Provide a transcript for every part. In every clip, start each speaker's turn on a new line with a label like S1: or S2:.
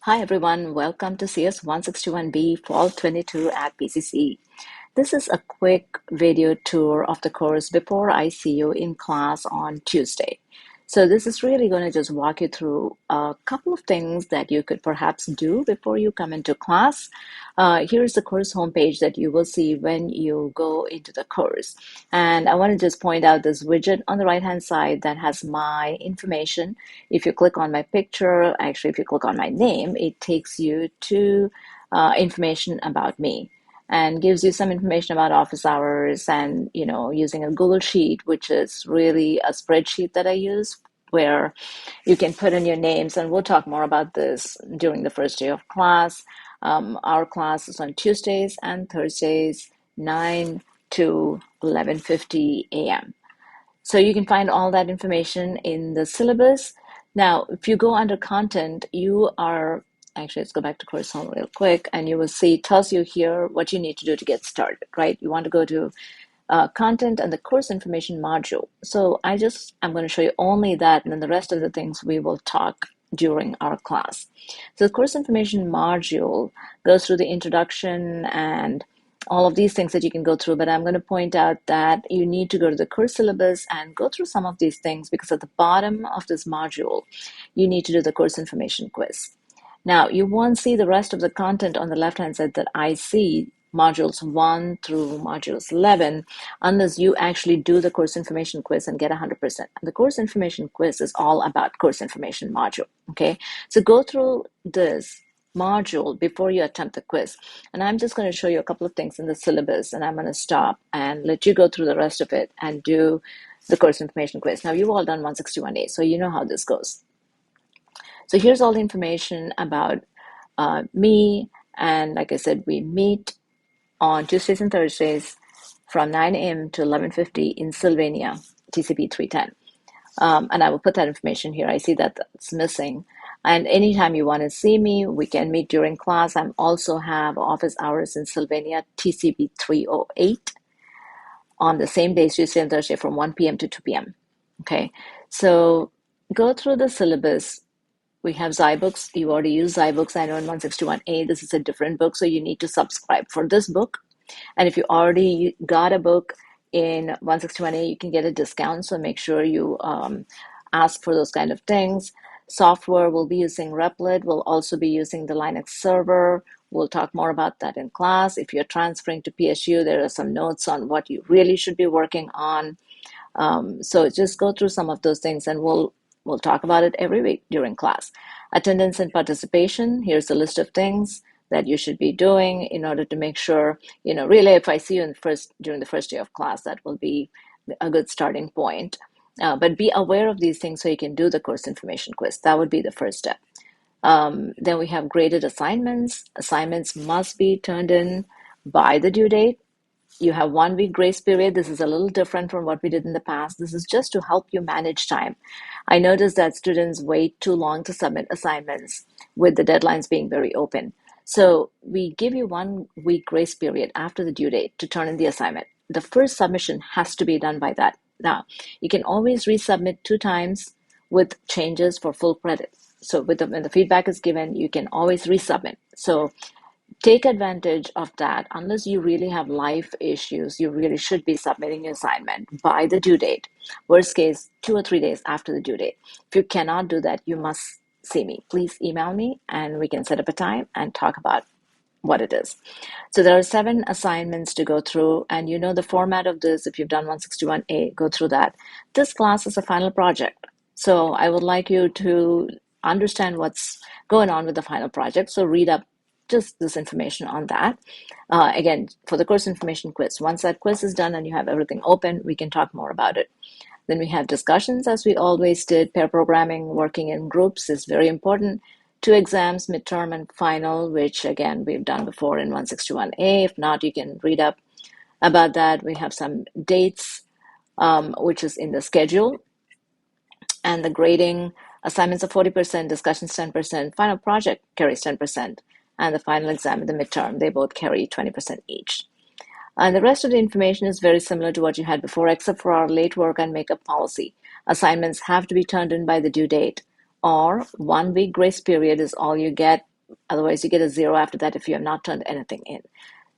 S1: Hi everyone, welcome to CS161B Fall 22 at PCC. This is a quick video tour of the course before I see you in class on Tuesday. So this is really going to just walk you through a couple of things that you could perhaps do before you come into class. Here's the course homepage that you will see when you go into the course. And I want to just point out this widget on the right-hand side that has my information. If you click on my picture, actually, if you click on my name, it takes you to information about me and gives you some information about office hours and, using a Google Sheet, which is really a spreadsheet that I use where you can put in your names. And we'll talk more about this during the first day of class. Our class is on Tuesdays and Thursdays, 9 to 11:50 a.m. So you can find all that information in the syllabus. Now, if you go under content, actually, let's go back to course home real quick, and you will see, it tells you here what you need to do to get started, right? You want to go to content and the course information module. So I'm going to show you only that, and then the rest of the things we will talk during our class. So the course information module goes through the introduction and all of these things that you can go through, but I'm going to point out that you need to go to the course syllabus and go through some of these things because at the bottom of this module, you need to do the course information quiz. Now, you won't see the rest of the content on the left-hand side that I see, modules 1 through modules 11, unless you actually do the course information quiz and get 100%. The course information quiz is all about course information module, okay? So go through this module before you attempt the quiz. And I'm just going to show you a couple of things in the syllabus, and I'm going to stop and let you go through the rest of it and do the course information quiz. Now, you've all done 161A, so you know how this goes. So here's all the information about me. And like I said, we meet on Tuesdays and Thursdays from 9 a.m. to 11:50 in Sylvania, TCP 310. And I will put that information here. I see that that's missing. And anytime you want to see me, we can meet during class. I also have office hours in Sylvania, TCP 308, on the same day, Tuesday and Thursday, from 1 p.m. to 2 p.m. Okay, so go through the syllabus. We have Zybooks. You already use Zybooks. I know in 161A, this is a different book, so you need to subscribe for this book. And if you already got a book in 161A, you can get a discount, so make sure you ask for those kind of things. Software, we'll be using Replit. We'll also be using the Linux server. We'll talk more about that in class. If you're transferring to PSU, there are some notes on what you really should be working on. So just go through some of those things, and we'll talk about it every week during class. Attendance and participation, here's a list of things that you should be doing in order to make sure, really if I see you during the first day of class, that will be a good starting point. But be aware of these things so you can do the course information quiz. That would be the first step. Then we have graded assignments. Assignments must be turned in by the due date. You have 1 week grace period. This is a little different from what we did in the past. This is just to help you manage time. I noticed that students wait too long to submit assignments with the deadlines being very open. So we give you 1 week grace period after the due date to turn in the assignment. The first submission has to be done by that. Now, you can always resubmit 2 times with changes for full credit. So when the feedback is given, you can always resubmit. So take advantage of that. Unless you really have life issues, you really should be submitting your assignment by the due date. Worst case, 2 or 3 days after the due date. If you cannot do that, you must see me. Please email me and we can set up a time and talk about what it is. So there are 7 assignments to go through, and you know the format of this. If you've done 161A, go through that. This class is a final project. So I would like you to understand what's going on with the final project. So read up just this information on that. Again, for the course information quiz, once that quiz is done and you have everything open, we can talk more about it. Then we have discussions, as we always did. Pair programming, working in groups is very important. 2 exams, midterm and final, which again, we've done before in 161A. If not, you can read up about that. We have some dates, which is in the schedule. And the grading, assignments are 40%, discussions 10%, final project carries 10%. And the final exam and the midterm, they both carry 20% each. And the rest of the information is very similar to what you had before, except for our late work and makeup policy. Assignments have to be turned in by the due date, or 1 week grace period is all you get Otherwise, you get a 0 after that if you have not turned anything in.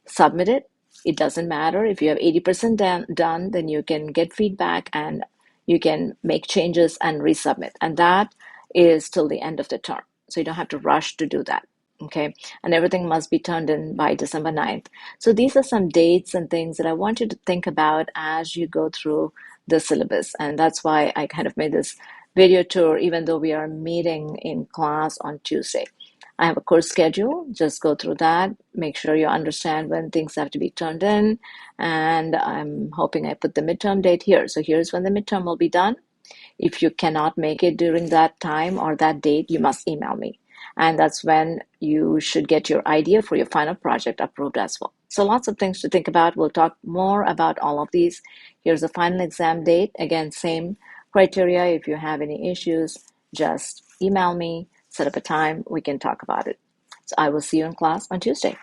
S1: Submit it. It doesn't matter. If you have 80% done, then you can get feedback and you can make changes and resubmit. And that is till the end of the term. So you don't have to rush to do that. Okay. And everything must be turned in by December 9th. So these are some dates and things that I want you to think about as you go through the syllabus. And that's why I kind of made this video tour, even though we are meeting in class on Tuesday. I have a course schedule. Just go through that. Make sure you understand when things have to be turned in. And I'm hoping I put the midterm date here. So here's when the midterm will be done. If you cannot make it during that time or that date, you must email me. And that's when you should get your idea for your final project approved as well. So lots of things to think about. We'll talk more about all of these. Here's the final exam date. Again, same criteria. If you have any issues, just email me, set up a time, we can talk about it. So I will see you in class on Tuesday.